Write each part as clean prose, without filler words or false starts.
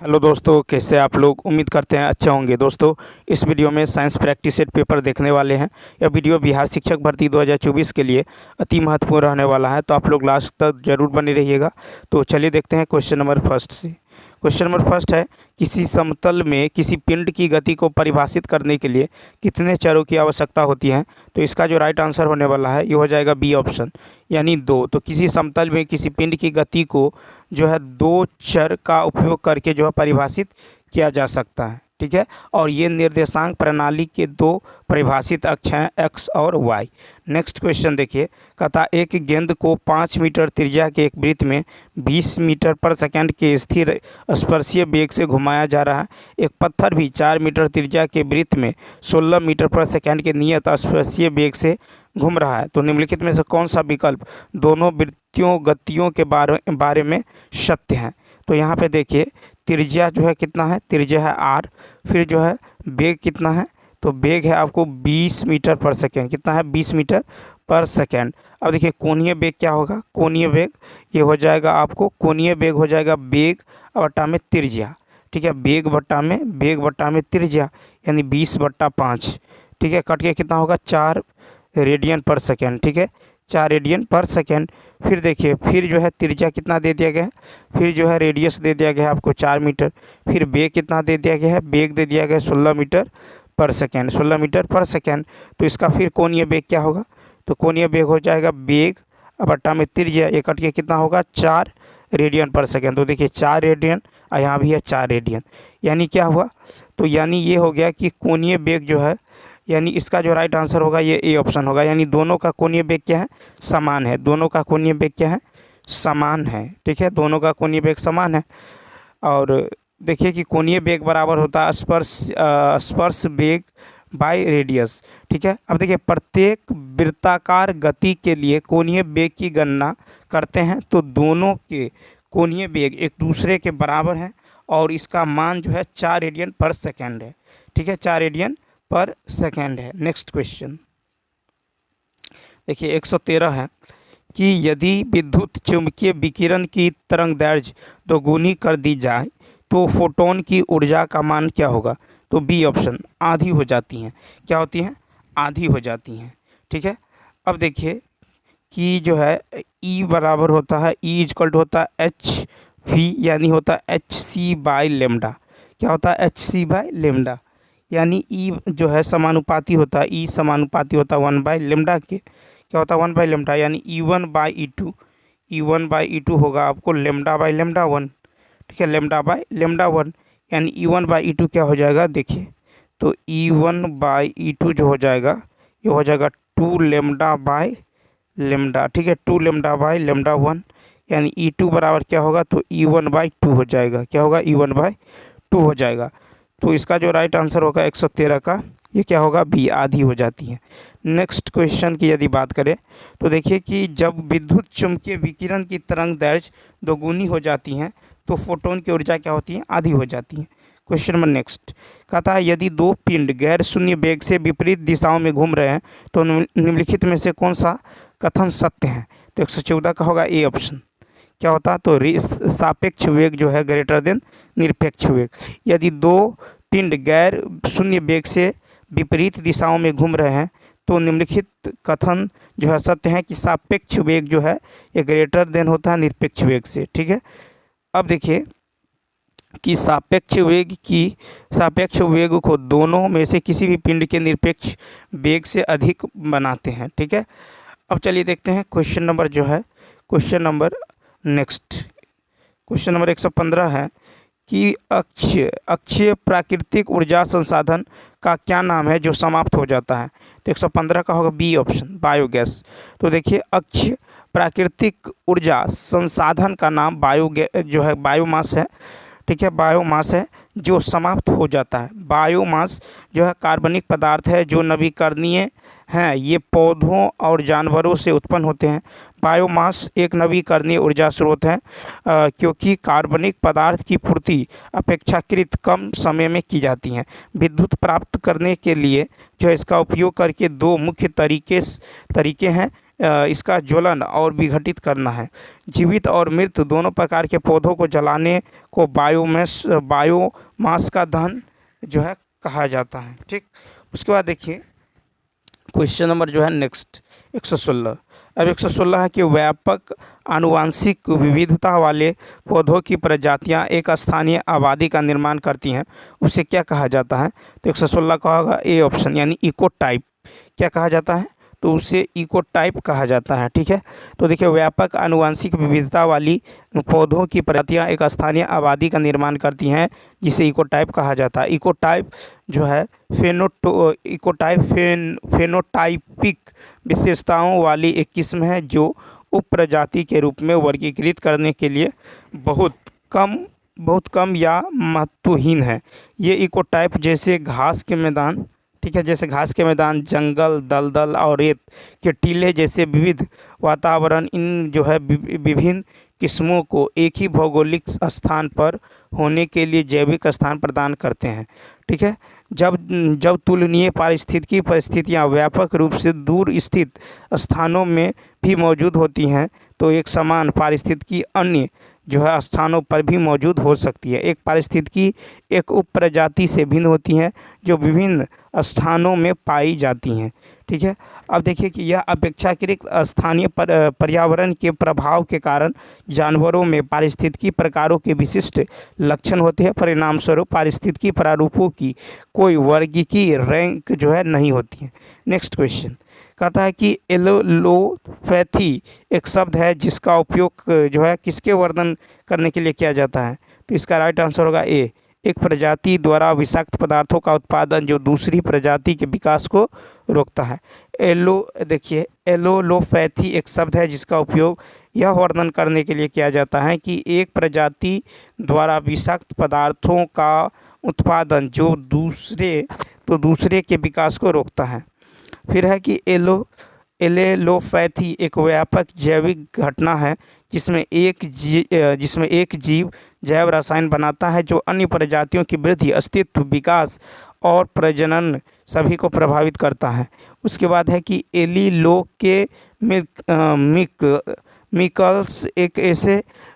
Hello दोस्तों, कैसे आप लोग? उम्मीद करते हैं अच्छे होंगे। दोस्तों, इस वीडियो में साइंस प्रैक्टिस सेट पेपर देखने वाले हैं। यह वीडियो बिहार शिक्षक भर्ती 2024 के लिए अति महत्वपूर्ण रहने वाला है, तो आप लोग लास्ट तक जरूर बने रहिएगा। तो चलिए देखते हैं क्वेश्चन नंबर फर्स्ट से। क्वेश्चन नंबर फर्स्ट है, किसी समतल में किसी पिंड की गति को परिभाषित करने के लिए कितने चरों की आवश्यकता होती है? तो इसका जो राइट आंसर होने वाला है ये हो जाएगा बी ऑप्शन, यानी 2। तो किसी समतल में किसी पिंड की गति को जो है 2 चर का उपयोग करके जो है परिभाषित किया जा सकता है, ठीक है। और ये निर्देशांक प्रणाली के 2 परिभाषित अक्ष हैं, एक्स और वाई। नेक्स्ट क्वेश्चन देखिए, कहता एक गेंद को 5 मीटर त्रिज्या के एक वृत्त में 20 मीटर पर सेकंड के स्थिर स्पर्शीय वेग से घुमाया जा रहा है। एक पत्थर भी 4 मीटर त्रिज्या के वृत्त में 16 मीटर पर सेकंड के नियत स्पर्शीय वेग से घूम रहा है। तो निम्नलिखित में से कौन सा विकल्प दोनों वृत्तियों गतियों के बारे में सत्य है? तो यहाँ पे देखिए, त्रिज्या जो है कितना है? त्रिज्या है आर। फिर जो है वेग कितना है? तो वेग है आपको 20 मीटर पर सेकेंड। कितना है? 20 मीटर पर सेकेंड। अब देखिए कोणीय वेग क्या होगा? कोणीय वेग ये हो जाएगा आपको, कोणीय वेग हो जाएगा वेग बट्टा में त्रिज्या, ठीक है। वेग बट्टा में त्रिज्या, यानी 20/5, ठीक है। कट के कितना होगा? 4 रेडियन पर सेकेंड, ठीक है। 4 रेडियन पर सेकेंड। फिर देखिए, फिर जो है त्रिज्या कितना दे दिया गया है? फिर जो है रेडियस दे दिया गया है आपको 4 मीटर। फिर वेग कितना दे दिया गया है? वेग दे दिया गया है 16 मीटर पर सेकेंड, 16 मीटर पर सेकेंड। तो इसका फिर कोणीय वेग क्या होगा? तो कोणीय वेग हो जाएगा वेग बट्टा में त्रिज्या, ये कट के कितना होगा? 4 रेडियन पर सेकेंड। तो देखिए 4 रेडियन और यहाँ भी है 4 रेडियन, यानी क्या हुआ? तो यानी ये हो गया कि कोणीय वेग जो है, यानी इसका जो राइट आंसर होगा ये ए ऑप्शन होगा, यानी दोनों का कोणीय वेग क्या है? समान है। दोनों का कोणीय वेग क्या है? समान है, ठीक है। दोनों का कोणीय वेग समान है। और देखिए कि कोणीय वेग बराबर होता है स्पर्श वेग बाय रेडियस, ठीक है। अब देखिए प्रत्येक वृत्ताकार गति के लिए कोणीय वेग की गणना करते हैं तो दोनों के कोणीय वेग एक दूसरे के बराबर हैं और इसका मान जो है 4 रेडियन पर सेकेंड है, ठीक है। 4 रेडियन पर सेकेंड है। नेक्स्ट क्वेश्चन देखिए 113 है कि यदि विद्युत चुंबकीय विकिरण की तरंग दैर्ध्य दोगुनी कर दी जाए तो फोटोन की ऊर्जा का मान क्या होगा? तो बी ऑप्शन, आधी हो जाती हैं। क्या होती हैं? आधी हो जाती हैं, ठीक है। अब देखिए कि जो है E बराबर होता है, E इक्वल टू होता है एच वी, यानी होता है एच सी बाई लेमडा। क्या होता है? एच सी बाई लेमडा, यानी E जो है समानुपाती होता है, E समानुपाती होता है 1/λ के। क्या होता है? 1/λ, यानी E1/E2, E1/E2 होगा आपको λ/λ1, ठीक है। λ/λ1, यानी E1/E2 क्या हो जाएगा? देखिए तो E1/E2 जो हो जाएगा ये हो जाएगा 2λ/λ, ठीक है। 2λ/λ1, यानी E2 बराबर क्या होगा? तो E1/2 हो जाएगा। क्या होगा? E1/2 हो जाएगा। तो इसका जो राइट आंसर होगा 113 का, ये क्या होगा? बी, आधी हो जाती है। नेक्स्ट क्वेश्चन की यदि बात करें तो देखिए कि जब विद्युत चुम्बकीय विकिरण की तरंग दैर्ध्य दोगुनी हो जाती हैं तो फोटोन की ऊर्जा क्या होती है? आधी हो जाती है। क्वेश्चन नंबर नेक्स्ट कहता है यदि 2 पिंड गैर शून्य वेग से विपरीत दिशाओं में घूम रहे हैं तो निम्नलिखित में से कौन सा कथन सत्य है? तो 114 का होगा ए ऑप्शन। क्या होता है? तो सापेक्ष वेग जो है ग्रेटर देन निरपेक्ष वेग। यदि 2 पिंड गैर शून्य वेग से विपरीत दिशाओं में घूम रहे हैं तो निम्नलिखित कथन जो है सत्य है कि सापेक्ष वेग जो है ये ग्रेटर देन होता है निरपेक्ष वेग से, ठीक है। अब देखिए कि सापेक्ष वेग को दोनों में से किसी भी पिंड के निरपेक्ष वेग से अधिक बनाते हैं, ठीक है। अब चलिए देखते हैं क्वेश्चन नंबर जो है, question number next, question number 115 है कि अक्षय प्राकृतिक ऊर्जा संसाधन का क्या नाम है जो समाप्त हो जाता है? तो 115 का होगा बी ऑप्शन, बायोगैस। तो देखिए अक्षय प्राकृतिक ऊर्जा संसाधन का नाम जो है बायोमास है, ठीक है। बायोमास है जो समाप्त हो जाता है। बायोमास जो है कार्बनिक पदार्थ है जो नवीकरणीय हैं, ये पौधों और जानवरों से उत्पन्न होते हैं। बायोमास एक नवीकरणीय ऊर्जा स्रोत है क्योंकि कार्बनिक पदार्थ की पूर्ति अपेक्षाकृत कम समय में की जाती है। विद्युत प्राप्त करने के लिए जो है इसका उपयोग करके 2 मुख्य तरीके हैं, इसका ज्वलन और विघटित करना है। जीवित और मृत दोनों प्रकार के पौधों को जलाने को बायोमास का दहन जो है कहा जाता है। ठीक, उसके बाद देखिए क्वेश्चन नंबर जो है नेक्स्ट 116। अब 116 है कि व्यापक आनुवंशिक विविधता वाले पौधों की प्रजातियां एक स्थानीय आबादी का निर्माण करती हैं, उसे क्या कहा जाता है? तो 116 का होगा ए ऑप्शन, यानी इकोटाइप। क्या कहा जाता है? तो उसे इकोटाइप कहा जाता है। ठीक है, तो देखिए व्यापक आनुवंशिक विविधता वाली पौधों की प्रजातियां एक स्थानीय आबादी का निर्माण करती हैं, जिसे इकोटाइप कहा जाता है। इकोटाइप जो है फेनोटाइपिक विशेषताओं वाली एक किस्म है जो उप प्रजाति के रूप में वर्गीकृत करने के लिए बहुत कम या महत्वहीन है। ये इकोटाइप जैसे घास के मैदान, ठीक है, जैसे घास के मैदान, जंगल, दलदल और रेत के टीले जैसे विविध वातावरण इन जो है विभिन्न किस्मों को एक ही भौगोलिक स्थान पर होने के लिए जैविक स्थान प्रदान करते हैं। ठीक है, जब तुलनीय पारिस्थितिकी परिस्थितियां व्यापक रूप से दूर स्थित स्थानों में भी मौजूद होती हैं, तो एक समान पारिस्थितिकी अन्य जो है स्थानों पर भी मौजूद हो सकती है। एक पारिस्थितिकी एक उप प्रजाति से भिन्न होती हैं जो विभिन्न स्थानों में पाई जाती हैं। ठीक है, अब देखिए कि यह अपेक्षाकृत स्थानीय पर्यावरण के प्रभाव के कारण जानवरों में पारिस्थितिकी प्रकारों के विशिष्ट लक्षण होते हैं। परिणाम स्वरूप पारिस्थितिकी प्रारूपों की कोई वर्गीकी रैंक जो है नहीं होती है। नेक्स्ट क्वेश्चन कहता है कि एलोलोपैथी एक शब्द है जिसका उपयोग जो है किसके वर्णन करने के लिए किया जाता है? तो इसका राइट आंसर होगा ए, एक प्रजाति द्वारा विषाक्त पदार्थों का उत्पादन जो दूसरी प्रजाति के विकास को रोकता है। देखिए एलोलोपैथी एक शब्द है जिसका उपयोग यह वर्णन करने के लिए किया जाता है कि एक प्रजाति द्वारा विषाक्त पदार्थों का उत्पादन जो दूसरे के विकास को रोकता है। फिर है कि एलोलोपैथी एक व्यापक जैविक घटना है जिसमें एक जीव जैव रसायन बनाता है जो अन्य प्रजातियों की वृद्धि, अस्तित्व, विकास और प्रजनन सभी को प्रभावित करता है। उसके बाद है कि मिकल्स एक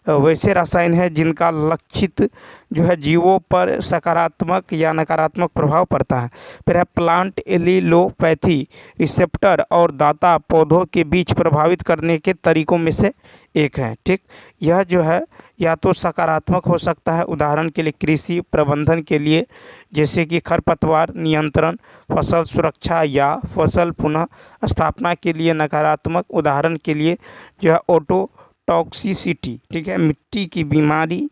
वैसे रसायन है जिनका लक्षित जो है जीवों पर सकारात्मक या नकारात्मक प्रभाव पड़ता है। फिर है प्लांट एलिलोपैथी रिसेप्टर और दाता पौधों के बीच प्रभावित करने के तरीकों में से एक है। ठीक, यह जो है या तो सकारात्मक हो सकता है, उदाहरण के लिए कृषि प्रबंधन के लिए जैसे कि खरपतवार नियंत्रण, फसल सुरक्षा या फसल पुनः स्थापना के लिए नकारात्मक, उदाहरण के लिए जो है ऑटोटॉक्सिसिटी, ठीक है, मिट्टी की बीमारी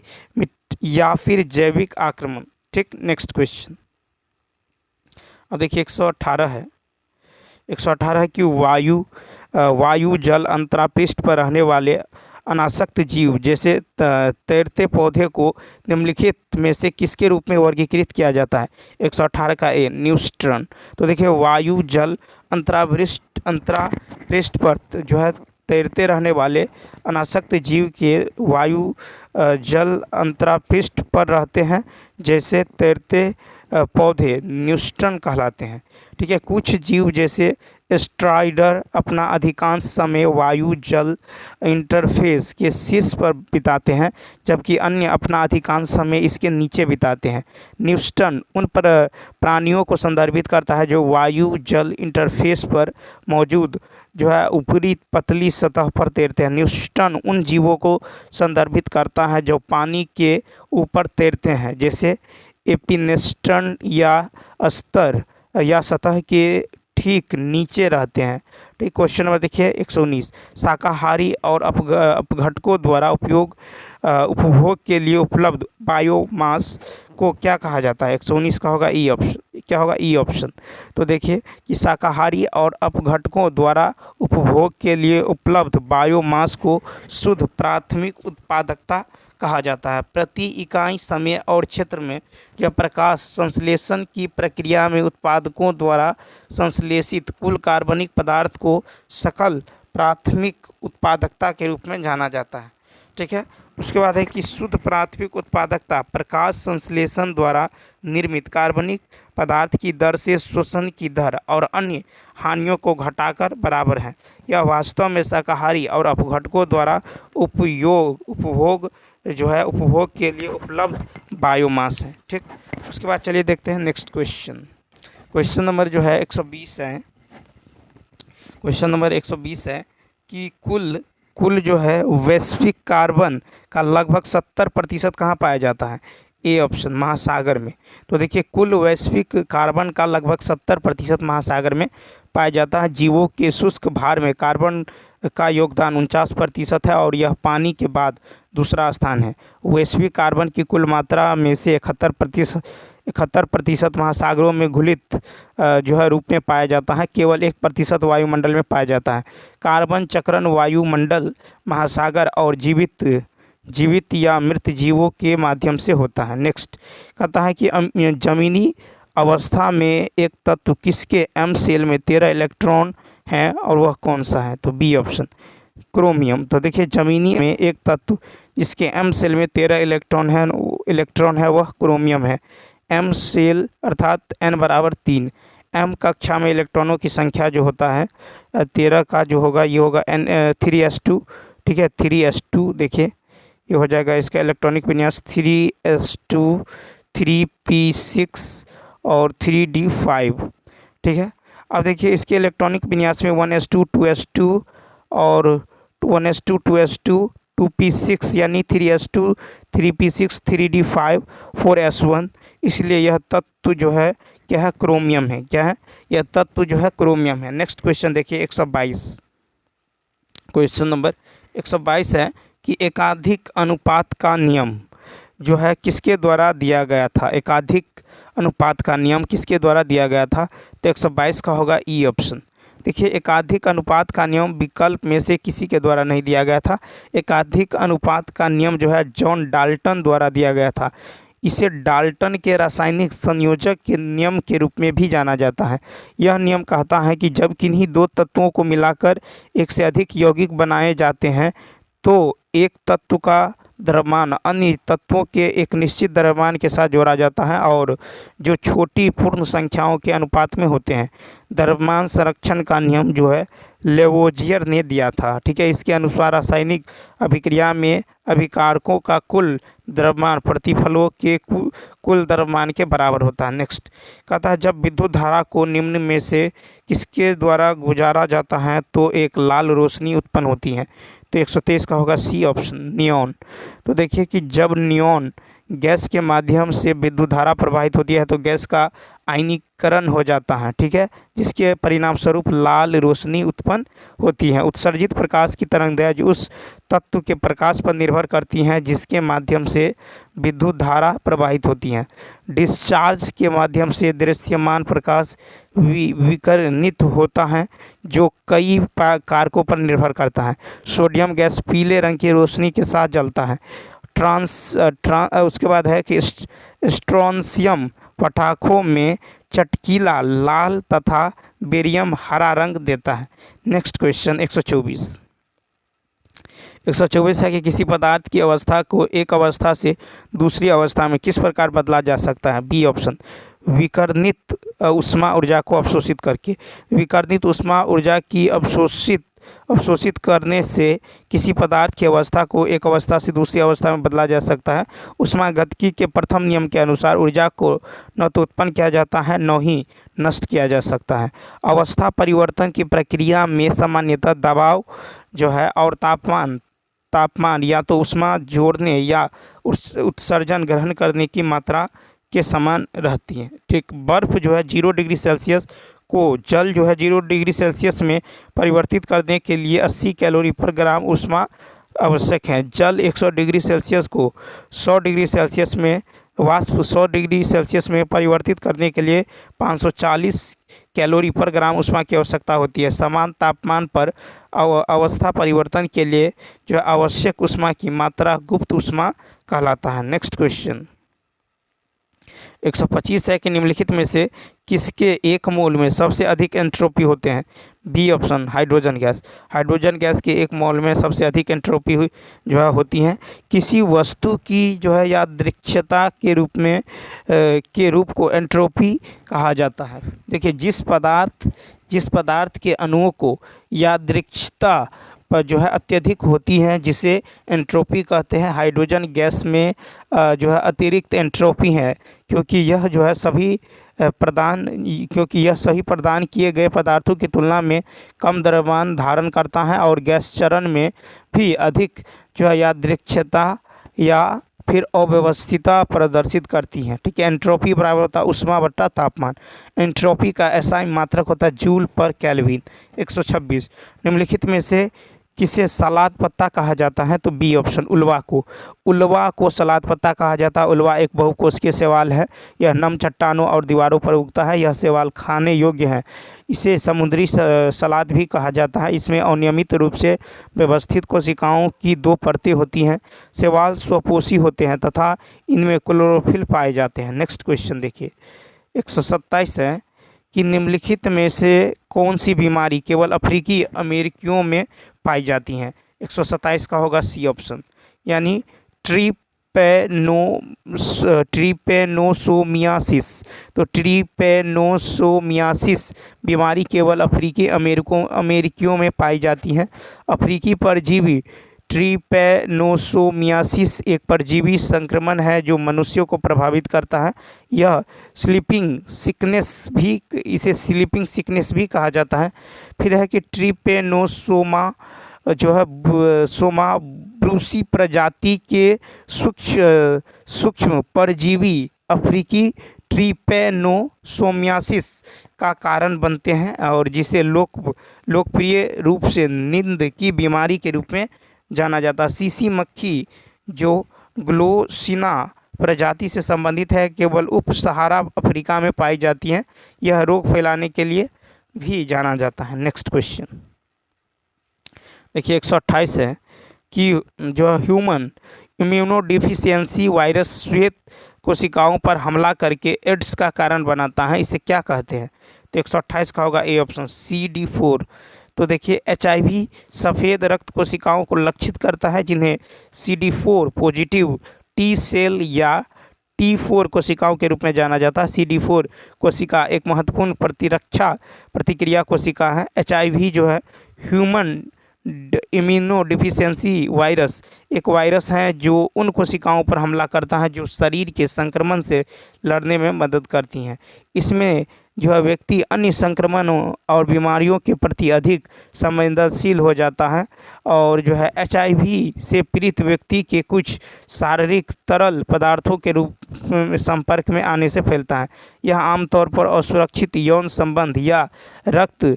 या फिर जैविक आक्रमण। ठीक, नेक्स्ट क्वेश्चन अब देखिए 118 है। 118 है कि वायु जल अंतरापृष्ठ पर रहने वाले अनासक्त जीव जैसे तैरते पौधे को निम्नलिखित में से किसके रूप में वर्गीकृत किया जाता है? 118 का ए, न्यूस्ट्रन। तो देखिए वायु जल अंतरापृष्ठ पर जो है तैरते रहने वाले अनासक्त जीव के वायु जल अंतरापृष्ठ पर रहते हैं जैसे तैरते पौधे न्यूस्ट्रन कहलाते हैं। ठीक है, कुछ जीव जैसे स्ट्राइडर अपना अधिकांश समय वायु जल इंटरफेस के शीर्ष पर बिताते हैं जबकि अन्य अपना अधिकांश समय इसके नीचे बिताते हैं। न्यूस्टन उन प्राणियों को संदर्भित करता है जो वायु जल इंटरफेस पर मौजूद जो है ऊपरी पतली सतह पर तैरते हैं। न्यूस्टन उन जीवों को संदर्भित करता है जो पानी के ऊपर तैरते हैं जैसे एपिनेस्टन या स्तर या सतह के ठीक नीचे रहते हैं। ठीक, क्वेश्चन नंबर देखिए 119, शाकाहारी और अपघटकों द्वारा उपभोग के लिए उपलब्ध बायोमास को क्या कहा जाता है? 119 का होगा ई ऑप्शन। क्या होगा? E option. तो देखिए कि शाकाहारी और अपघटकों द्वारा उपभोग के लिए उपलब्ध बायोमास को शुद्ध प्राथमिक उत्पादकता कहा जाता है। प्रति इकाई समय और क्षेत्र में जब प्रकाश संश्लेषण की प्रक्रिया में उत्पादकों द्वारा संश्लेषित कुल कार्बनिक पदार्थ को सकल प्राथमिक उत्पादकता के रूप में जाना जाता है। ठीक है, उसके बाद है कि शुद्ध प्राथमिक उत्पादकता प्रकाश संश्लेषण द्वारा निर्मित कार्बनिक पदार्थ की दर से शोषण की दर और अन्य हानियों को घटाकर बराबर है। यह वास्तव में शाकाहारी और अपघटकों द्वारा उपभोग के लिए उपलब्ध बायोमास है। ठीक, उसके बाद चलिए देखते हैं नेक्स्ट क्वेश्चन। क्वेश्चन नंबर जो है 120 है। क्वेश्चन नंबर 120 है कि कुल जो है वैश्विक कार्बन का लगभग 70% कहाँ पाया जाता है? ए ऑप्शन महासागर में। तो देखिए कुल वैश्विक कार्बन का लगभग 70% महासागर में पाया जाता है। जीवों के शुष्क भार में कार्बन का योगदान 49% है और यह पानी के बाद दूसरा स्थान है। वैश्विक कार्बन की कुल मात्रा में से 71% महासागरों में घुलित जो है रूप में पाया जाता है। केवल 1% वायुमंडल में पाया जाता है। कार्बन चक्रण वायुमंडल, महासागर और जीवित या मृत जीवों के माध्यम से होता है। नेक्स्ट कहता है कि जमीनी अवस्था में एक तत्व किसके एम सेल में 13 इलेक्ट्रॉन हैं और वह कौन सा है? तो बी ऑप्शन क्रोमियम। तो देखिए जमीनी में एक तत्व जिसके एम सेल में 13 इलेक्ट्रॉन है वह क्रोमियम है। एम सेल अर्थात n बराबर 3। एम कक्षा में इलेक्ट्रॉनों की संख्या जो होता है 13 का जो होगा ये होगा n 3s2। ठीक है, 3s2 देखिए ये हो जाएगा इसका इलेक्ट्रॉनिक विन्यास 3s2 3p6 और 3d5। ठीक है, अब देखिए इसके इलेक्ट्रॉनिक विन्यास में 1s2 2s2 और 1s2 2s2 2p6 यानी 3s2 3p6 3d5 4s1, इसलिए यह तत्व जो है क्या है? क्रोमियम है। क्या है? यह तत्व जो है क्रोमियम है। नेक्स्ट क्वेश्चन देखिए 122। क्वेश्चन नंबर 122 है कि एकाधिक अनुपात का नियम जो है किसके द्वारा दिया गया था? एकाधिक अनुपात का नियम किसके द्वारा दिया गया था? तो 122 का होगा ई ऑप्शन। देखिए एकाधिक अनुपात का नियम विकल्प में से किसी के द्वारा नहीं दिया गया था। एकाधिक अनुपात का नियम जो है जॉन डाल्टन द्वारा दिया गया था। इसे डाल्टन के रासायनिक संयोजक के नियम के रूप में भी जाना जाता है। यह नियम कहता है कि जब किन्हीं दो तत्वों को मिलाकर एक से अधिक यौगिक बनाए जाते हैं तो एक तत्व का द्रव्यमान अन्य तत्वों के एक निश्चित द्रव्यमान के साथ जोड़ा जाता है और जो छोटी पूर्ण संख्याओं के अनुपात में होते हैं। द्रव्यमान संरक्षण का नियम जो है लेवोजियर ने दिया था। ठीक है, इसके अनुसार रासायनिक अभिक्रिया में अभिकारकों का कुल द्रव्यमान प्रतिफलों के कुल द्रव्यमान के बराबर होता है। नेक्स्ट कहता है जब विद्युत धारा को निम्न में से किसके द्वारा गुजारा जाता है तो एक लाल रोशनी उत्पन्न होती है। तो 123 का होगा सी ऑप्शन नियॉन। तो देखिए कि जब नियॉन गैस के माध्यम से विद्युत धारा प्रवाहित होती है तो गैस का आयनीकरण हो जाता है। ठीक है, जिसके परिणाम स्वरूप लाल रोशनी उत्पन्न होती है। उत्सर्जित प्रकाश की तरंगदैर्घ्य उस तत्व के प्रकाश पर निर्भर करती हैं जिसके माध्यम से विद्युत धारा प्रवाहित होती है। डिस्चार्ज के माध्यम से दृश्यमान प्रकाश विकिरणित होता है जो कई कारकों पर निर्भर करता है। सोडियम गैस पीले रंग की रोशनी के साथ जलता है। उसके बाद है कि स्ट्रोंशियम पटाखों में चटकीला लाल तथा बेरियम हरा रंग देता है। नेक्स्ट क्वेश्चन 124 है कि किसी पदार्थ की अवस्था को एक अवस्था से दूसरी अवस्था में किस प्रकार बदला जा सकता है? बी ऑप्शन विकिरणित ऊष्मा ऊर्जा को अवशोषित करके। विकिरणित ऊष्मा ऊर्जा की अवशोषित करने से किसी पदार्थ की अवस्था को एक अवस्था से दूसरी अवस्था में बदला जा सकता है। ऊष्मागतिकी के प्रथम नियम के अनुसार ऊर्जा को न तो उत्पन्न किया जाता है न ही नष्ट किया जा सकता है। अवस्था परिवर्तन की प्रक्रिया में सामान्यतः दबाव जो है और तापमान या तो ऊष्मा जोड़ने या उत्सर्जन ग्रहण करने की मात्रा के समान रहती है। ठीक, बर्फ़ जो है 0 डिग्री सेल्सियस को जल जो है 0 डिग्री सेल्सियस में परिवर्तित करने के लिए 80 कैलोरी पर ग्राम ऊष्मा आवश्यक है। जल 100 डिग्री सेल्सियस को 100 डिग्री सेल्सियस में वाष्प 100 डिग्री सेल्सियस में परिवर्तित करने के लिए 540 कैलोरी पर ग्राम ऊष्मा की आवश्यकता होती है। समान तापमान पर अवस्था परिवर्तन के लिए जो आवश्यक ऊष्मा की मात्रा गुप्त ऊष्मा कहलाता है। नेक्स्ट क्वेश्चन 125 है कि निम्नलिखित में से किसके एक मोल में सबसे अधिक एंट्रोपी होते हैं? B option hydrogen gas. Hydrogen gas के एक मोल में सबसे अधिक एंट्रोपी जो है होती हैं। किसी वस्तु की जो है यादृच्छिकता के रूप में के रूप को एंट्रोपी कहा जाता है। देखिए, जिस पदार्थ के अणुओं को यादृच्छिकता पर जो है अत्यधिक होती हैं, जिसे एंट्रोपी कहते हैं। हाइड्रोजन गैस में जो है अतिरिक्त एंट्रोपी है, क्योंकि यह सभी प्रदान किए गए पदार्थों की तुलना में कम द्रव्यमान धारण करता है और गैस चरण में भी अधिक जो है यादृच्छिकता या फिर अव्यवस्थितता प्रदर्शित करती है। ठीक है, एंट्रोपी बराबर होता है ऊष्मा बट्टा तापमान। एंट्रोपी का एसआई मात्रक होता है जूल पर केल्विन। 126 निम्नलिखित में से किसे सलाद पत्ता कहा जाता है? तो बी ऑप्शन उल्वा को सलाद पत्ता कहा जाता है। उल्वा एक बहुकोशिकीय शैवाल है। यह नम चट्टानों और दीवारों पर उगता है। यह शैवाल खाने योग्य है। इसे समुद्री सलाद भी कहा जाता है। इसमें अनियमित रूप से व्यवस्थित कोशिकाओं की 2 परतें होती हैं। शैवाल स्वपोषी होते हैं तथा इनमें क्लोरोफिल पाए जाते हैं। नेक्स्ट क्वेश्चन देखिए, 127 है कि निम्नलिखित में से कौन सी बीमारी केवल अफ्रीकी अमेरिकियों में पाई जाती हैं? 127 का होगा सी ऑप्शन, यानी ट्रिपेनोसोमियासिस। तो ट्रिपेनोसोमियासिस बीमारी केवल अफ्रीकी अमेरिकियों में पाई जाती है। अफ्रीकी परजीवी ट्रिपेनोसोमियासिस एक परजीवी संक्रमण है जो मनुष्यों को प्रभावित करता है। यह इसे स्लीपिंग सिकनेस भी कहा जाता है। फिर है कि ट्रिपेनोसोमा जो है सोमा ब्रूसी प्रजाति के सूक्ष्म परजीवी अफ्रीकी ट्रिपेनोसोमियासिस का कारण बनते हैं और जिसे लोकप्रिय रूप से नींद की बीमारी के रूप में जाना जाता है। सीसी मक्खी जो ग्लोसिना प्रजाति से संबंधित है, केवल उप सहारा अफ्रीका में पाई जाती हैं। यह रोग फैलाने के लिए भी जाना जाता है। नेक्स्ट क्वेश्चन देखिए, 128 है कि जो ह्यूमन इम्यूनोडिफिशियंसी वायरस श्वेत कोशिकाओं पर हमला करके एड्स का कारण बनाता है। इसे क्या कहते हैं? तो 128 का होगा ए ऑप्शन CD4। तो देखिए, HIV सफ़ेद रक्त कोशिकाओं को लक्षित करता है जिन्हें CD4 पॉजिटिव T सेल या T4 कोशिकाओं के रूप में जाना जाता है। CD4 कोशिका एक महत्वपूर्ण प्रतिक्रिया कोशिका है। HIV जो है ह्यूमन इम्यूनोडिफिशियंसी वायरस एक वायरस है जो उन कोशिकाओं पर हमला करता है जो शरीर के संक्रमण से लड़ने में मदद करती हैं। इसमें जो है व्यक्ति अन्य संक्रमणों और बीमारियों के प्रति अधिक संवेदनशील हो जाता है और जो है HIV से पीड़ित व्यक्ति के कुछ शारीरिक तरल पदार्थों के रूप में संपर्क में आने से फैलता है। यह आमतौर पर असुरक्षित यौन संबंध या रक्त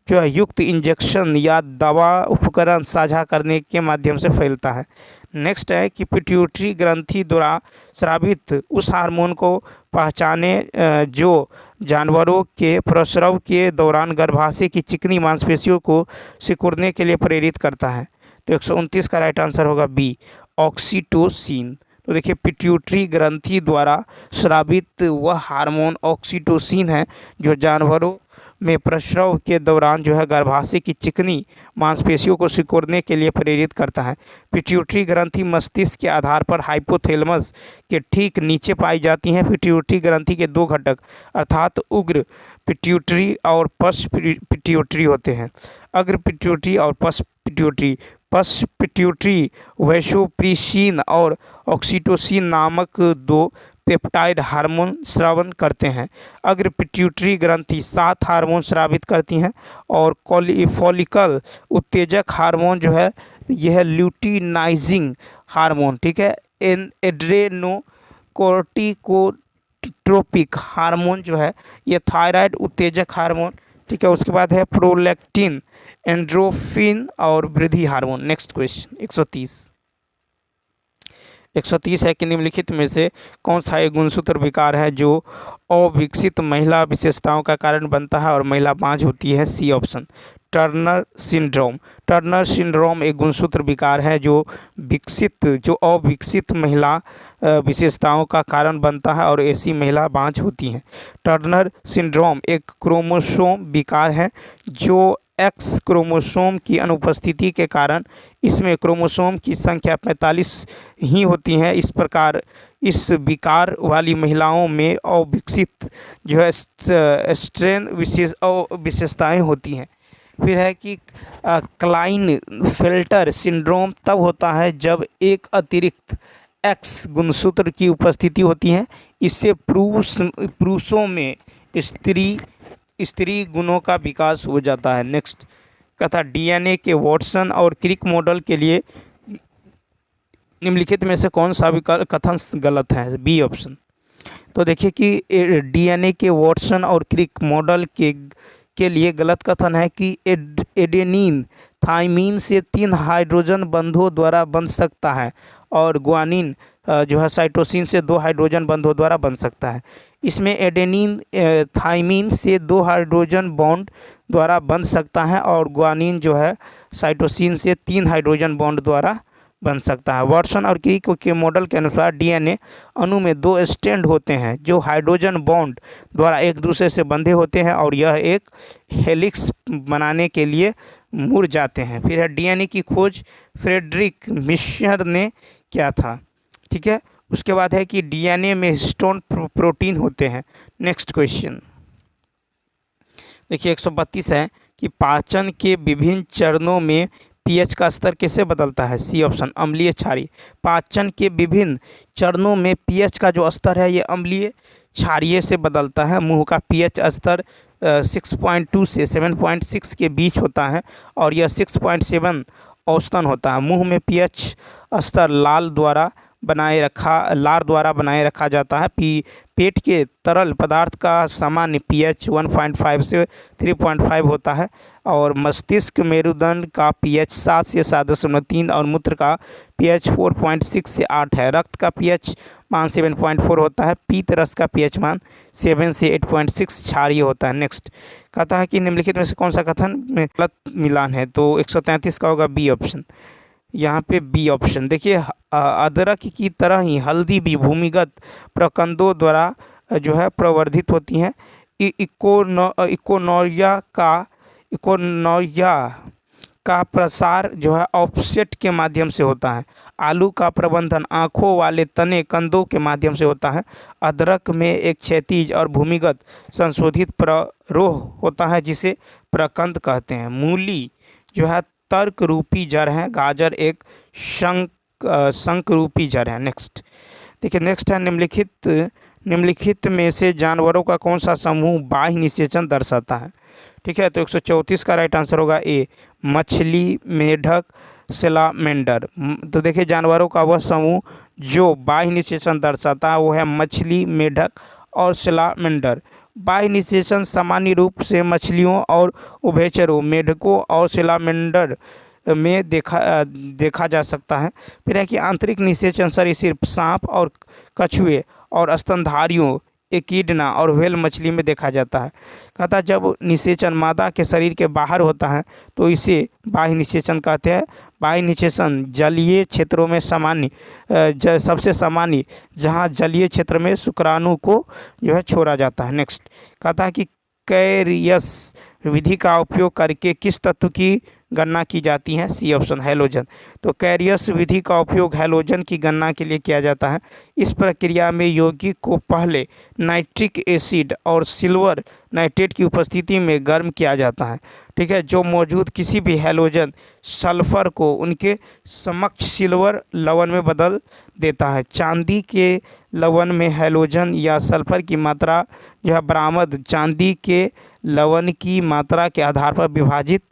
जो है युक्त इंजेक्शन या दवा उपकरण साझा करने के माध्यम से फैलता है। नेक्स्ट है कि पिट्यूटरी ग्रंथि द्वारा स्रावित उस हार्मोन को पहचाने जो जानवरों के प्रसव के दौरान गर्भाशय की चिकनी मांसपेशियों को सिकुड़ने के लिए प्रेरित करता है। तो 129 का राइट आंसर होगा बी ऑक्सीटोसिन। तो देखिए, पिट्यूटरी ग्रंथि द्वारा स्रावित वह हार्मोन ऑक्सीटोसिन है जो जानवरों में प्रसव के दौरान जो है गर्भाशय की चिकनी मांसपेशियों को सिकुड़ने के लिए प्रेरित करता है। पिट्यूटरी ग्रंथि मस्तिष्क के आधार पर हाइपोथैलेमस के ठीक नीचे पाई जाती हैं। पिट्यूटरी ग्रंथि के 2 घटक अर्थात उग्र पिट्यूटरी और पश्च पिट्यूटरी होते हैं। अग्र पिट्यूटरी और पश्च पिट्यूटरी। पश्च पिट्यूटरी वैसोप्रेसिन और ऑक्सीटोसिन नामक 2 पेप्टाइड हार्मोन स्रावन करते हैं। अग्र पिट्यूटरी ग्रंथि 7 हार्मोन स्रावित करती हैं और फॉलिकल उत्तेजक हार्मोन जो है यह ल्यूटिनाइजिंग हार्मोन, ठीक है, एड्रेनोकोर्टिकोट्रोपिक हार्मोन जो है ये थायराइड उत्तेजक हार्मोन, ठीक है। उसके बाद है प्रोलैक्टिन, एंड्रोफिन और वृद्धि हार्मोन। नेक्स्ट क्वेश्चन 130 है कि निम्नलिखित में से कौन सा एक गुणसूत्र विकार है जो अविकसित महिला विशेषताओं का कारण बनता है और महिला बांझ होती है? C option Turner syndrome. Turner syndrome एक गुणसूत्र विकार है जो अविकसित महिला विशेषताओं का कारण बनता है और ऐसी महिला बांझ होती हैं। टर्नर सिंड्रोम एक क्रोमोसोम विकार है जो एक्स क्रोमोसोम की अनुपस्थिति के कारण इसमें क्रोमोसोम की संख्या 45 ही होती है। इस प्रकार इस विकार वाली महिलाओं में अविकसित जो है स्ट्रेन विशेषताएं होती हैं। फिर है कि क्लाइनफेल्टर सिंड्रोम तब होता है जब एक अतिरिक्त एक्स गुणसूत्र की उपस्थिति होती है। इससे पुरुषों में स्त्री गुणों का विकास हो जाता है। नेक्स्ट कथा डीएनए के वॉटसन और क्रिक मॉडल के लिए निम्नलिखित में से कौन सा कथन गलत है? B option. तो देखिए कि डीएनए के वॉटसन और क्रिक मॉडल के लिए गलत कथन है कि एडेनिन थाइमीन से 3 हाइड्रोजन बंधों द्वारा बन सकता है और ग्वानिन जो है साइटोसिन से 2 हाइड्रोजन बंधों द्वारा बन सकता है। इसमें एडेनिन थाइमीन से 2 हाइड्रोजन बॉन्ड द्वारा बन सकता है और ग्वानिन जो है साइटोसिन से 3 हाइड्रोजन बॉन्ड द्वारा बन सकता है। वाटसन और क्रिक के मॉडल के अनुसार डीएनए अणु में 2 स्ट्रैंड होते हैं जो हाइड्रोजन बॉन्ड द्वारा एक दूसरे से बंधे होते हैं और यह एक हेलिक्स बनाने के लिए मुड़ जाते हैं। फिर है डीएनए की खोज फ्रेडरिक मिशर ने किया था। ठीक है, उसके बाद है कि डीएनए में हिस्टोन प्रोटीन होते हैं। नेक्स्ट क्वेश्चन देखिए 132 है कि पाचन के विभिन्न चरणों में पीएच का स्तर कैसे बदलता है? सी ऑप्शन अम्लीय क्षारीय। पाचन के विभिन्न चरणों में पीएच का जो स्तर है ये अम्लीय क्षारीय से बदलता है। मुंह का पीएच स्तर 6.2 से 7.6 के बीच होता है और यह 6.7 औसतन होता है। मुंह में पीएच स्तर लार द्वारा बनाए रखा जाता है। पेट के तरल पदार्थ का सामान्य पीएच 1.5 से 3.5 होता है और मस्तिष्क मेरुदंड का पीएच 7 से 7.3 और मूत्र का पीएच 4.6 से 8 है। रक्त का पीएच मान 7.4 होता है। पीत रस का पीएच मान 7 से 8.6 क्षारीय होता है। नेक्स्ट कहता है कि निम्नलिखित में से कौन सा कथन में गलत मिलान है? तो 133 का होगा बी ऑप्शन। यहाँ पे बी ऑप्शन देखिए, अदरक की तरह ही हल्दी भी भूमिगत प्रकंदों द्वारा जो है प्रवर्धित होती हैं। इकोनोरिया का प्रसार जो है ऑफसेट के माध्यम से होता है। आलू का प्रबंधन आँखों वाले तने कंदों के माध्यम से होता है। अदरक में एक क्षैतिज और भूमिगत संशोधित प्ररोह होता है जिसे प्रकंद कहते हैं। मूली जो है तर्क रूपी जड़ है। गाजर एक शंख रूपी जड़ है। नेक्स्ट देखिए, नेक्स्ट है निम्नलिखित में से जानवरों का कौन सा समूह बाह्य निषेचन दर्शाता है? ठीक है, तो 134 का राइट आंसर होगा ए मछली, मेढक, सैलामेंडर। तो देखिए जानवरों का वह समूह जो बाह्य निषेचन दर्शाता है वो है मछली, मेढक और सैलामेंडर। बाह्य निषेचन सामान्य रूप से मछलियों और उभयचरों मेढकों और सैलामेंडर में देखा जा सकता है। फिर है कि आंतरिक निषेचन सरीसृप सांप और कछुए और स्तनधारियों एकिडना और व्हेल मछली में देखा जाता है। कहता है जब निषेचन मादा के शरीर के बाहर होता है तो इसे बाह्य निषेचन कहते हैं। बाह्य निषेचन जलीय क्षेत्रों में सबसे सामान्य जहां जलीय क्षेत्र में शुक्राणु को जो है छोड़ा जाता है। नेक्स्ट कहता है कि कैरियस विधि का उपयोग करके किस तत्व की गणना की जाती है? C option halogen. तो कैरियस विधि का उपयोग हैलोजन की गणना के लिए किया जाता है। इस प्रक्रिया में यौगिक को पहले नाइट्रिक एसिड और सिल्वर नाइट्रेट की उपस्थिति में गर्म किया जाता है। ठीक है, जो मौजूद किसी भी हैलोजन सल्फर को उनके समक्ष सिल्वर लवण में बदल देता है। चांदी के लवण में हैलोजन या सल्फर की मात्रा जो है बरामद चांदी के लवण की मात्रा के आधार पर विभाजित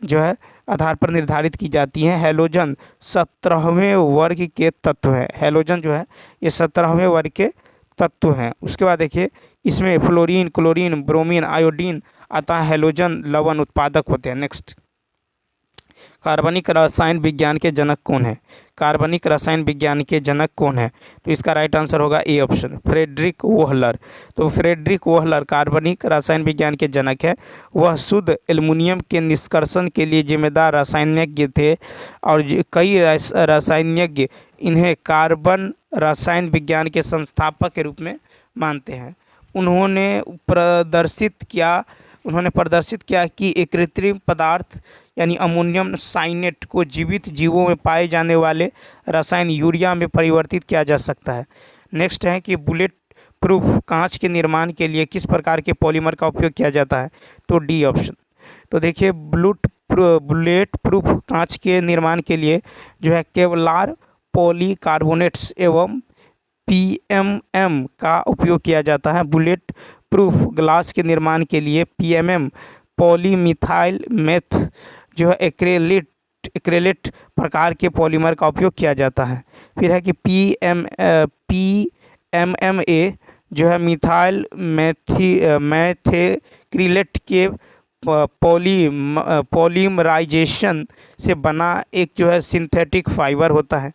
जो है आधार पर निर्धारित की जाती है। हैलोजन 17वें वर्ग के तत्व है। हैलोजन जो है ये 17वें वर्ग के तत्व हैं। उसके बाद देखिए इसमें फ्लोरीन, क्लोरीन, ब्रोमीन, आयोडीन अतः हैलोजन लवण उत्पादक होते हैं। नेक्स्ट कार्बनिक रसायन विज्ञान के जनक कौन है? कार्बनिक रसायन विज्ञान के जनक कौन है? तो इसका राइट आंसर होगा ए ऑप्शन फ्रेडरिक वोहलर। तो फ्रेडरिक वोहलर कार्बनिक रसायन विज्ञान के जनक है। वह शुद्ध एल्युमिनियम के निष्कर्षण के लिए जिम्मेदार रसायनज्ञ थे और कई रसायनज्ञ इन्हें कार्बन रसायन विज्ञान के संस्थापक के रूप में मानते हैं। उन्होंने प्रदर्शित किया कि एक कृत्रिम पदार्थ यानी अमोनियम साइनेट को जीवित जीवों में पाए जाने वाले रसायन यूरिया में परिवर्तित किया जा सकता है। नेक्स्ट है कि बुलेट प्रूफ कांच के निर्माण के लिए किस प्रकार के पॉलीमर का उपयोग किया जाता है, तो डी ऑप्शन। तो देखिए बुलेट प्रूफ कांच के निर्माण के लिए जो है केवलार पॉलीकार्बोनेट्स एवं पीएमएम का उपयोग किया जाता है। बुलेट प्रूफ ग्लास के निर्माण के लिए पीएमएम पॉलीमिथाइल मेथ जो है एक्रेलेट प्रकार के पॉलीमर का उपयोग किया जाता है। फिर है कि पीएमएमए जो है मिथाइल मैथेक्रिलेट के पॉलीमराइजेशन से बना एक जो है सिंथेटिक फाइबर होता है।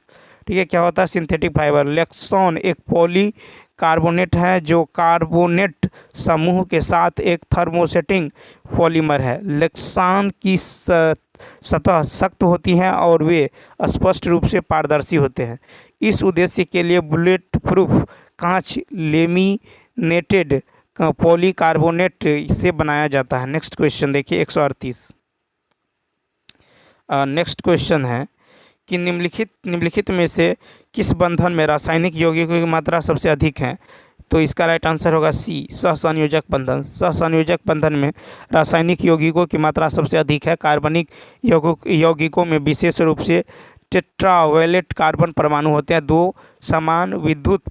ठीक है, क्या होता है सिंथेटिक फाइबर। लेक्सॉन एक पॉलीकार्बोनेट है जो कार्बोनेट समूह के साथ एक थर्मोसेटिंग पॉलीमर है। लेक्सॉन की सतह सख्त होती है और वे स्पष्ट रूप से पारदर्शी होते हैं। इस उद्देश्य के लिए बुलेट प्रूफ कांच लेमिनेटेड पॉलीकार्बोनेट से बनाया जाता है। नेक्स्ट क्वेश्चन देखिए 138। नेक्स्ट क्वेश्चन है कि निम्नलिखित में से किस बंधन में रासायनिक यौगिकों की मात्रा सबसे अधिक है, तो इसका राइट आंसर होगा सी सहसंयोजक बंधन। सहसंयोजक बंधन में रासायनिक यौगिकों की मात्रा सबसे अधिक है। कार्बनिक यौगिकों में विशेष रूप से टेट्रावैलेट कार्बन परमाणु होते हैं। दो समान विद्युत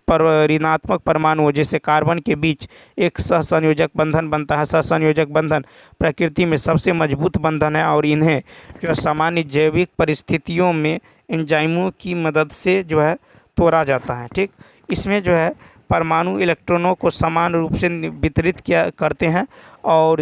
ऋणात्मक परमाणुओं जैसे कार्बन के बीच एक सहसंयोजक बंधन बनता है। सहसंयोजक बंधन प्रकृति में सबसे मजबूत बंधन है और इन्हें जो सामान्य जैविक परिस्थितियों में एंजाइमों की मदद से जो है तोड़ा जाता है। ठीक, इसमें जो है परमाणु इलेक्ट्रॉनों को समान रूप से वितरित करते हैं और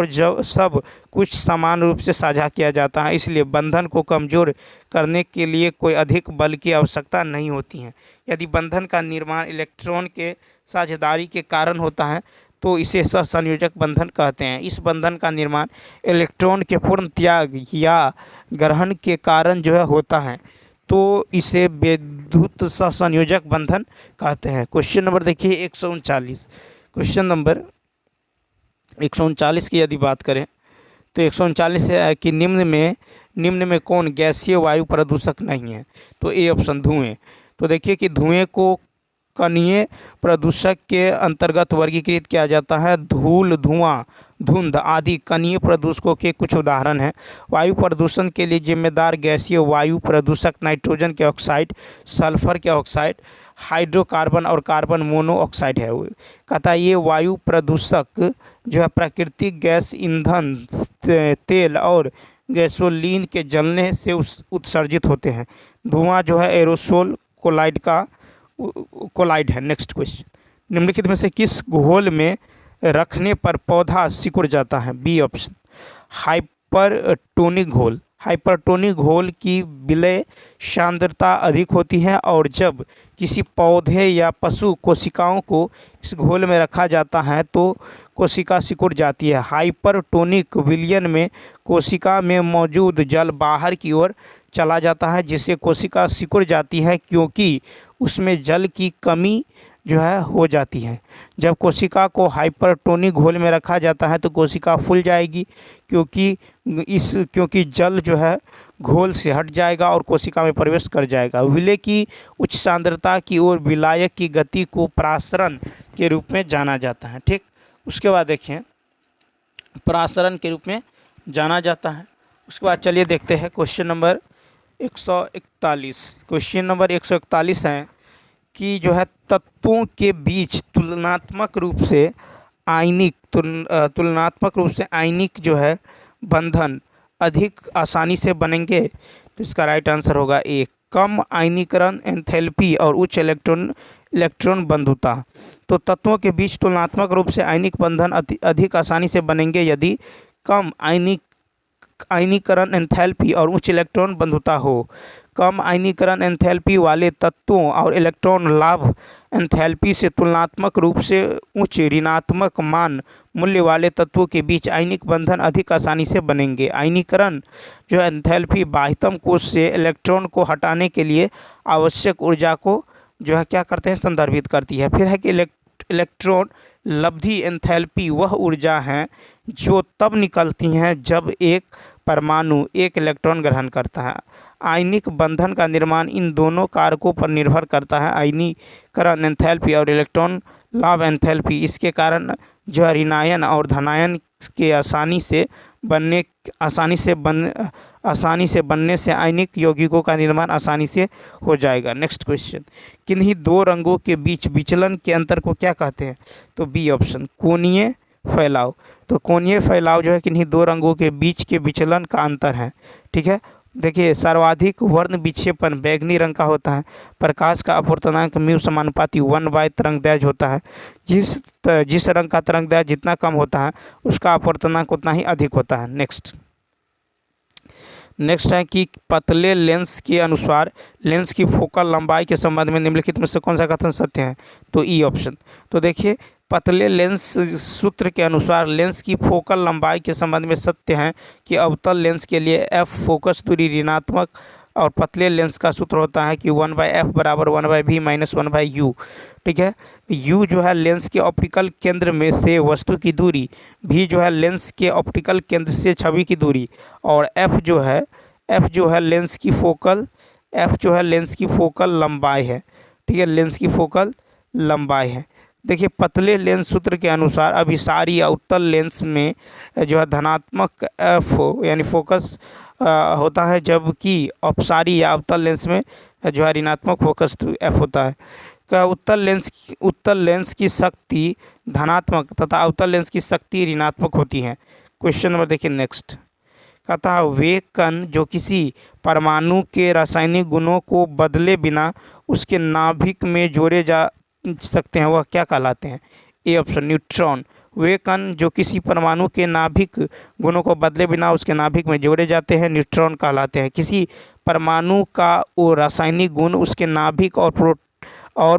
जब सब कुछ समान रूप से साझा किया जाता है, इसलिए बंधन को कमज़ोर करने के लिए कोई अधिक बल की आवश्यकता नहीं होती है। यदि बंधन का निर्माण इलेक्ट्रॉन के साझेदारी के कारण होता है तो इसे सहसंयोजक बंधन कहते हैं। इस बंधन का निर्माण इलेक्ट्रॉन के पूर्ण त्याग या ग्रहण के कारण जो है होता है, तो इसे विद्युत सहसंयोजक बंधन कहते हैं। क्वेश्चन नंबर देखिए 139। क्वेश्चन नंबर 139 की यदि बात करें तो 139 है कि निम्न में कौन गैसीय वायु प्रदूषक नहीं है, तो ए ऑप्शन धुएं। तो देखिए कि धुएं को कणीय प्रदूषक के अंतर्गत वर्गीकृत किया जाता है। धूल, धुआं, धुंध आदि कणीय प्रदूषकों के कुछ उदाहरण हैं। वायु प्रदूषण के लिए जिम्मेदार गैसीय वायु प्रदूषक नाइट्रोजन के ऑक्साइड, सल्फर के ऑक्साइड, हाइड्रोकार्बन और कार्बन मोनोऑक्साइड है। कहता है ये वायु प्रदूषक जो है प्राकृतिक गैस, ईंधन, तेल और गैसोलीन के जलने से उत्सर्जित होते हैं। धुआं जो है एरोसोल कोलाइड है। नेक्स्ट क्वेश्चन, निम्नलिखित में से किस घोल में रखने पर पौधा सिकुड़ जाता है, बी ऑप्शन। हाइपरटोनिक घोल। हाइपरटोनिक घोल की विलय सांद्रता अधिक होती है और जब किसी पौधे या पशु कोशिकाओं को इस घोल में रखा जाता है तो कोशिका सिकुड़ जाती है। हाइपरटोनिक विलयन में कोशिका में मौजूद जल बाहर की ओर चला जाता है जिससे कोशिका सिकुड़ जाती है क्योंकि उसमें जल की कमी जो है हो जाती है। जब कोशिका को हाइपरटोनिक घोल में रखा जाता है तो कोशिका फूल जाएगी क्योंकि जल जो है घोल से हट जाएगा और कोशिका में प्रवेश कर जाएगा। विलय की उच्च सांद्रता की ओर विलायक की गति को परासरण के रूप में जाना जाता है। ठीक, उसके बाद देखें परासरण के रूप में जाना जाता है। उसके बाद चलिए देखते हैं क्वेश्चन नंबर 141। क्वेश्चन नंबर 141 है कि जो है तत्वों के बीच तुलनात्मक रूप से आयनिक जो है बंधन अधिक आसानी से बनेंगे, तो इसका राइट आंसर होगा ए कम आयनीकरण एंथैल्पी और उच्च इलेक्ट्रॉन बंधुता। तो तत्वों के बीच तुलनात्मक रूप से आयनिक बंधन अधिक आसानी से बनेंगे यदि कम आयनीकरण एंथैल्पी और उच्च इलेक्ट्रॉन बंधुता हो। कम आयनीकरण एंथैल्पी वाले तत्वों और इलेक्ट्रॉन लाभ एंथैल्पी से तुलनात्मक रूप से उच्च ऋणात्मक मान मूल्य वाले तत्वों के बीच आयनिक बंधन अधिक आसानी से बनेंगे। आयनीकरण जो एंथैल्पी बाह्यतम कोश से इलेक्ट्रॉन को हटाने के लिए आवश्यक ऊर्जा को जो है क्या करते हैं, संदर्भित करती है। फिर है कि इलेक्ट्रॉन लब्धि एंथैल्पी वह ऊर्जा है जो तब निकलती हैं जब एक परमाणु एक इलेक्ट्रॉन ग्रहण करता है। आयनिक बंधन का निर्माण इन दोनों कारकों पर निर्भर करता है, आयनीकरण एंथैल्पी और इलेक्ट्रॉन लाभ एंथैल्पी। इसके कारण जो है ऋणायन और धनायन के आसानी से बनने से आयनिक यौगिकों का निर्माण आसानी से हो जाएगा। नेक्स्ट क्वेश्चन, किन्हीं दो रंगों के बीच विचलन के अंतर को क्या कहते हैं? तो बी ऑप्शन, कोणीय फैलाव। तो कोणीय फैलाव जो है किन्हीं दो रंगों के बीच के विचलन का अंतर है। ठीक है, देखिए सर्वाधिक वर्ण विक्षेपण बैगनी रंग का होता है। प्रकाश का अपवर्तनांक म्यू समानुपाती 1/, तरंगदैर्घ्य होता है। जिस रंग का तरंगदैर्घ्य जितना कम होता है उसका अपवर्तनांक उतना ही अधिक होता है। नेक्स्ट है कि पतले लेंस के अनुसार लेंस की फोकल लंबाई के संबंध में निम्नलिखित में से कौन सा कथन सत्य है? तो ई ऑप्शन। तो देखिए पतले लेंस सूत्र के अनुसार लेंस की फोकल लंबाई के संबंध में सत्य है कि अवतल लेंस के लिए एफ फोकस दूरी ऋणात्मक और पतले लेंस का सूत्र होता है कि 1/f बराबर 1/v माइनस 1/u। ठीक है, u जो है लेंस के ऑप्टिकल केंद्र में से वस्तु की दूरी, v जो है लेंस के ऑप्टिकल केंद्र से छवि की दूरी, और f जो है लेंस की फोकल लंबाई है। ठीक है, लेंस की फोकल लंबाई है। देखिए पतले लेंस सूत्र के अनुसार अभिसारी या उत्तल लेंस में जो है धनात्मक एफ यानी फोकस होता है, जबकि अपसारी या अवतल लेंस में जो है ऋणात्मक फोकस एफ होता है। का उत्तल लेंस की शक्ति धनात्मक तथा अवतल लेंस की शक्ति ऋणात्मक होती है। क्वेश्चन नंबर देखिए नेक्स्ट, कहता है वे कण जो किसी परमाणु के रासायनिक गुणों को बदले बिना उसके नाभिक में जोड़े जा सकते हैं वह क्या कहलाते हैं? A option, neutron. वे कण जो किसी परमाणु के नाभिक गुणों को बदले बिना उसके नाभिक में जोड़े जाते हैं न्यूट्रॉन कहलाते हैं। किसी परमाणु का वो रासायनिक गुण उसके नाभिक और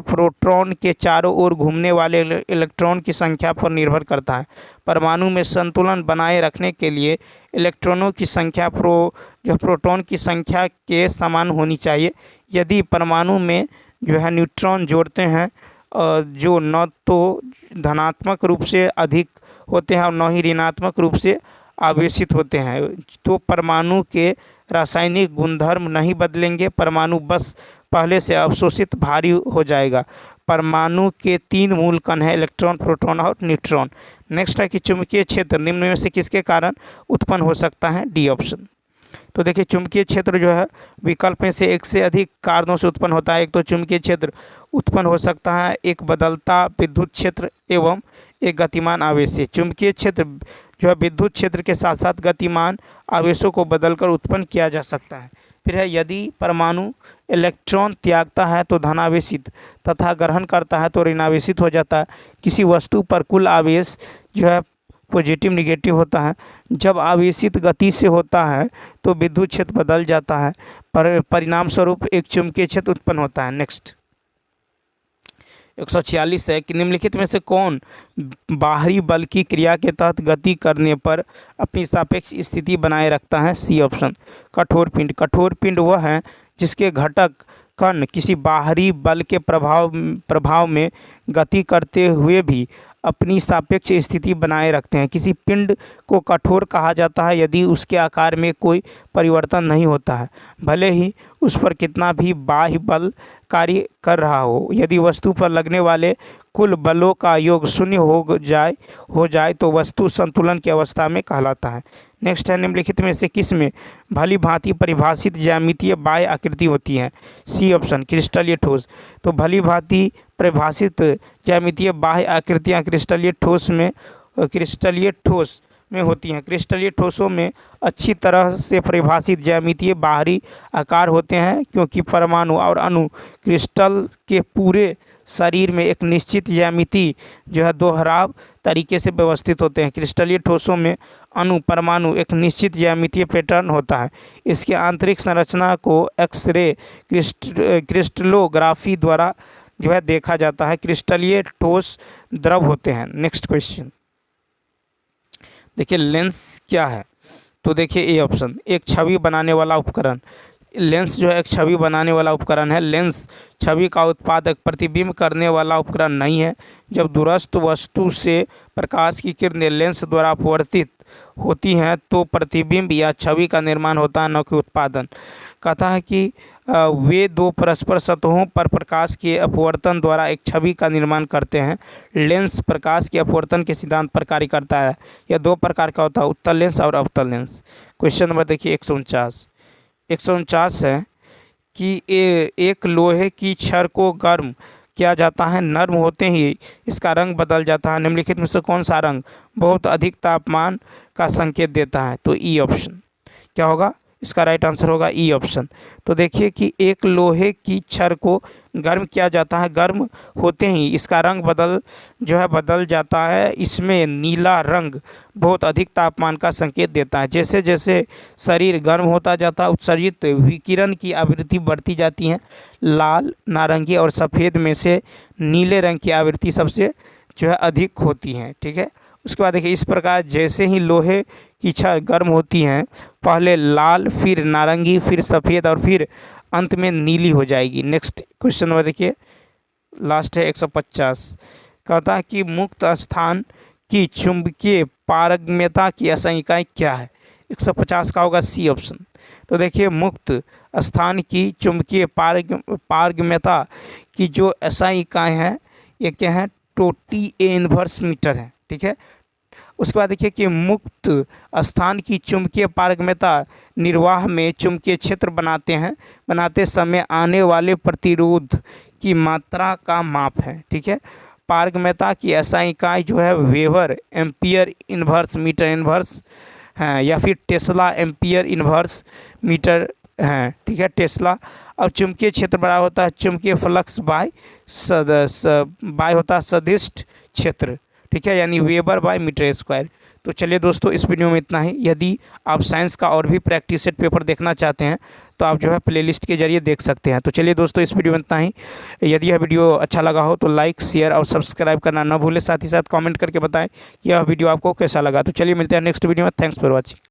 प्रोटॉन के चारों ओर घूमने वाले इलेक्ट्रॉन की संख्या पर निर्भर करता है। परमाणु में संतुलन बनाए रखने के लिए इलेक्ट्रॉनों की संख्या प्रोटॉन की संख्या के समान होनी चाहिए। यदि परमाणु में जो है न्यूट्रॉन जोड़ते हैं जो न तो धनात्मक रूप से अधिक होते हैं और न ही ऋणात्मक रूप से आवेशित होते हैं, तो परमाणु के रासायनिक गुणधर्म नहीं बदलेंगे, परमाणु बस पहले से अवशोषित भारी हो जाएगा। परमाणु के 3 मूल कण हैं, इलेक्ट्रॉन, प्रोटॉन और न्यूट्रॉन। नेक्स्ट है कि चुंबकीय क्षेत्र निम्न में से किसके कारण उत्पन्न हो सकता है? D option. तो देखिए चुंबकीय क्षेत्र जो है विकल्प में से एक से अधिक कारणों से उत्पन्न होता है। एक तो चुंबकीय क्षेत्र उत्पन्न हो सकता है एक बदलता विद्युत क्षेत्र एवं एक गतिमान आवेश से। चुंबकीय क्षेत्र जो है विद्युत क्षेत्र के साथ साथ गतिमान आवेशों को बदलकर उत्पन्न किया जा सकता है। फिर है यदि परमाणु इलेक्ट्रॉन त्यागता है तो धनावेशित तथा ग्रहण करता है तो ऋणावेशित हो जाता है। किसी वस्तु पर कुल आवेश जो है पॉजिटिव निगेटिव होता है। जब आवेशित गति से होता है तो विद्युत क्षेत्र बदल जाता है, परिणाम स्वरूप एक चुंबकीय क्षेत्र उत्पन्न होता है। नेक्स्ट 146 है कि निम्नलिखित में से कौन बाहरी बल की क्रिया के तहत गति करने पर अपनी सापेक्ष स्थिति बनाए रखता है? सी ऑप्शन, कठोर पिंड। कठोर पिंड वह है जिसके घटक कण किसी बाहरी बल के प्रभाव में गति करते हुए भी अपनी सापेक्ष स्थिति बनाए रखते हैं। किसी पिंड को कठोर कहा जाता है यदि उसके आकार में कोई परिवर्तन नहीं होता है, भले ही उस पर कितना भी बाह्य बल कार्य कर रहा हो। यदि वस्तु पर लगने वाले कुल बलों का योग 0 हो जाए तो वस्तु संतुलन की अवस्था में कहलाता है। नेक्स्ट है निम्नलिखित में से किस में भली भांति परिभाषित ज्यामितीय बाह्य आकृति होती है? सी ऑप्शन, क्रिस्टलीय ठोस। तो भली भांति परिभाषित ज्यामितीय बाह्य आकृतियाँ क्रिस्टलीय ठोस में होती हैं। क्रिस्टलीय ठोसों में अच्छी तरह से परिभाषित ज्यामितीय बाहरी आकार होते हैं, क्योंकि परमाणु और अणु क्रिस्टल के पूरे शरीर में एक निश्चित ज्यामिति जो है दोहराव तरीके से व्यवस्थित होते हैं। क्रिस्टलीय ठोसों में अणु परमाणु एक निश्चित ज्यामितीय पैटर्न होता है। इसके आंतरिक संरचना को एक्सरे क्रिस्टलोग्राफी द्वारा जो है देखा जाता है। क्रिस्टलीय ठोस द्रव होते हैं। नेक्स्ट क्वेश्चन देखिए, लेंस क्या है? तो देखिए ए ऑप्शन, एक छवि बनाने वाला उपकरण। लेंस जो है एक छवि बनाने वाला उपकरण है। लेंस छवि का उत्पादक प्रतिबिंब करने वाला उपकरण नहीं है। जब दूरस्थ वस्तु से प्रकाश की किरणें लेंस द्वारा अपवर्तित होती हैं तो प्रतिबिंब या छवि का निर्माण होता है, न कि उत्पादन। कहता है कि वे दो परस्पर सतहों पर प्रकाश के अपवर्तन द्वारा एक छवि का निर्माण करते हैं। लेंस प्रकाश के अपवर्तन के सिद्धांत पर कार्य करता है। यह दो प्रकार का होता है, उत्तल लेंस और अवतल लेंस। क्वेश्चन नंबर देखिए 149 है कि एक लोहे की छड़ को गर्म किया जाता है। नर्म होते ही इसका रंग बदल जाता है। निम्नलिखित में से कौन सा रंग बहुत अधिक तापमान का संकेत देता है? तो ई ऑप्शन क्या होगा? इसका राइट आंसर होगा ई ऑप्शन। तो देखिए कि एक लोहे की छड़ को गर्म किया जाता है। गर्म होते ही इसका रंग बदल जाता है। इसमें नीला रंग बहुत अधिक तापमान का संकेत देता है। जैसे जैसे शरीर गर्म होता जाता है उत्सर्जित विकिरण की आवृत्ति बढ़ती जाती है। लाल, नारंगी और सफ़ेद में से नीले रंग की आवृत्ति सबसे जो है अधिक होती है। ठीक है, उसके बाद देखिए इस प्रकार जैसे ही लोहे की छड़ गर्म होती हैं, पहले लाल, फिर नारंगी, फिर सफ़ेद और फिर अंत में नीली हो जाएगी। नेक्स्ट क्वेश्चन नंबर देखिए, लास्ट है 150। कहता है कि मुक्त स्थान की चुंबकीय पारगम्यता की SI इकाई क्या है? 150 का होगा सी ऑप्शन। तो देखिए मुक्त स्थान की चुंबकीय पारगम्यता की जो SI इकाई है ये क्या है? टोटी ए इन्वर्स मीटर है। ठीक है, उसके बाद देखिए कि मुक्त स्थान की चुंबकीय पारगम्यता निर्वाह में चुंबकीय क्षेत्र बनाते समय आने वाले प्रतिरोध की मात्रा का माप है। ठीक है, पारगम्यता की SI इकाई जो है weber ampere inverse metre inverse है या फिर टेस्ला एम्पियर इन्वर्स मीटर है। ठीक है, टेस्ला। अब चुंबकीय क्षेत्र बराबर होता है चुंबकीय फ्लक्स बाय होता है सदिश क्षेत्र। ठीक है, यानी वेबर बाय मीटर स्क्वायर। तो चलिए दोस्तों, इस वीडियो में इतना ही। यदि आप साइंस का और भी प्रैक्टिस सेट पेपर देखना चाहते हैं तो आप जो है प्लेलिस्ट के जरिए देख सकते हैं। तो चलिए दोस्तों, इस वीडियो में इतना ही। यदि यह वीडियो अच्छा लगा हो तो लाइक, शेयर और सब्सक्राइब करना न भूलें। साथ ही साथ कमेंट करके बताएं कि यह वीडियो आपको कैसा लगा। तो चलिए मिलते हैं नेक्स्ट वीडियो में। Thanks for watching.